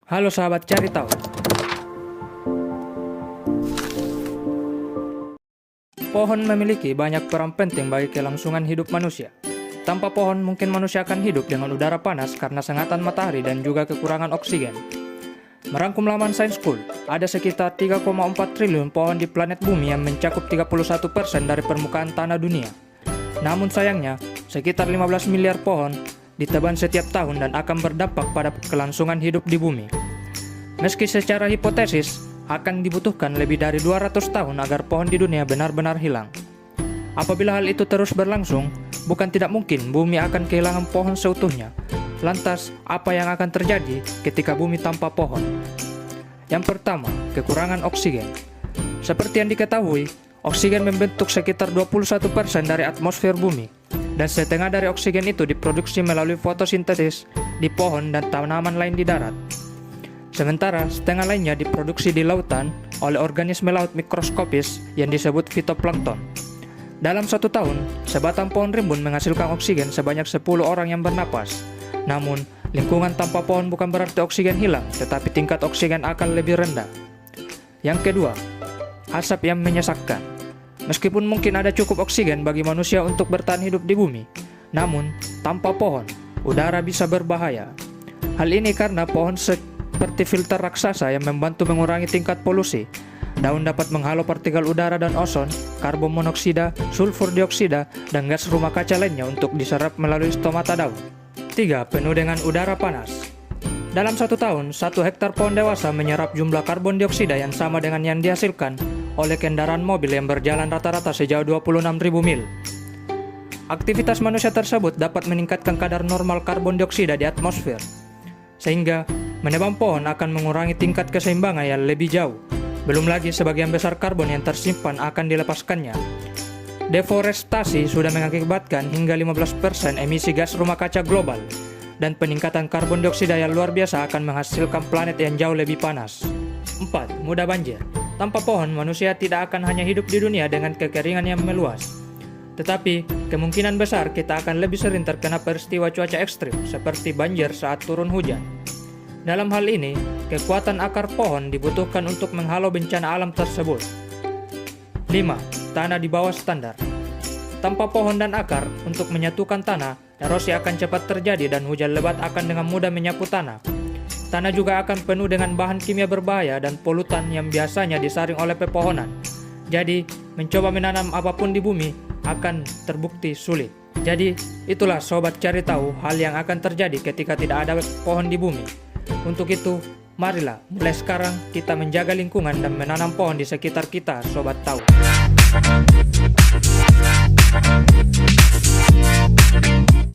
Halo sahabat cari tahu. Pohon memiliki banyak peran penting bagi kelangsungan hidup manusia. Tanpa pohon, mungkin manusia akan hidup dengan udara panas karena sengatan matahari dan juga kekurangan oksigen. Merangkum laman Science School, ada sekitar 3,4 triliun pohon di planet bumi yang mencakup 31% dari permukaan tanah dunia. Namun sayangnya, sekitar 15 miliar pohon ditebang setiap tahun dan akan berdampak pada kelangsungan hidup di bumi. Meski secara hipotesis, akan dibutuhkan lebih dari 200 tahun agar pohon di dunia benar-benar hilang. Apabila hal itu terus berlangsung, bukan tidak mungkin bumi akan kehilangan pohon seutuhnya. Lantas, apa yang akan terjadi ketika bumi tanpa pohon? Yang pertama, kekurangan oksigen. Seperti yang diketahui, oksigen membentuk sekitar 21% dari atmosfer bumi, dan setengah dari oksigen itu diproduksi melalui fotosintesis di pohon dan tanaman lain di darat. Sementara setengah lainnya diproduksi di lautan oleh organisme laut mikroskopis yang disebut fitoplankton. Dalam 1 tahun, sebatang pohon rimbun menghasilkan oksigen sebanyak 10 orang yang bernapas. Namun, lingkungan tanpa pohon bukan berarti oksigen hilang, tetapi tingkat oksigen akan lebih rendah. Yang kedua, asap yang menyesakkan. Meskipun mungkin ada cukup oksigen bagi manusia untuk bertahan hidup di bumi, namun tanpa pohon, udara bisa berbahaya. Hal ini karena pohon seperti filter raksasa yang membantu mengurangi tingkat polusi. Daun dapat menghalau partikel udara dan ozon, karbon monoksida, sulfur dioksida, dan gas rumah kaca lainnya untuk diserap melalui stomata daun. 3. Penuh dengan udara panas. Dalam 1 tahun, 1 hektar pohon dewasa menyerap jumlah karbon dioksida yang sama dengan yang dihasilkan oleh kendaraan mobil yang berjalan rata-rata sejauh 26.000 mil. Aktivitas manusia tersebut dapat meningkatkan kadar normal karbon dioksida di atmosfer, sehingga menebang pohon akan mengurangi tingkat keseimbangan yang lebih jauh. Belum lagi sebagian besar karbon yang tersimpan akan dilepaskannya. Deforestasi sudah mengakibatkan hingga 15% emisi gas rumah kaca global, dan peningkatan karbon dioksida yang luar biasa akan menghasilkan planet yang jauh lebih panas. 4. Mudah banjir. Tanpa pohon, manusia tidak akan hanya hidup di dunia dengan kekeringan yang meluas, tetapi kemungkinan besar kita akan lebih sering terkena peristiwa cuaca ekstrim seperti banjir saat turun hujan. Dalam hal ini, kekuatan akar pohon dibutuhkan untuk menghalau bencana alam tersebut. 5. Tanah di bawah standar. Tanpa pohon dan akar untuk menyatukan tanah, erosi akan cepat terjadi dan hujan lebat akan dengan mudah menyapu tanah. Tanah juga akan penuh dengan bahan kimia berbahaya dan polutan yang biasanya disaring oleh pepohonan. Jadi, mencoba menanam apapun di bumi akan terbukti sulit. Jadi, itulah sobat cari tahu hal yang akan terjadi ketika tidak ada pohon di bumi. Untuk itu, marilah mulai sekarang kita menjaga lingkungan dan menanam pohon di sekitar kita, sobat tahu.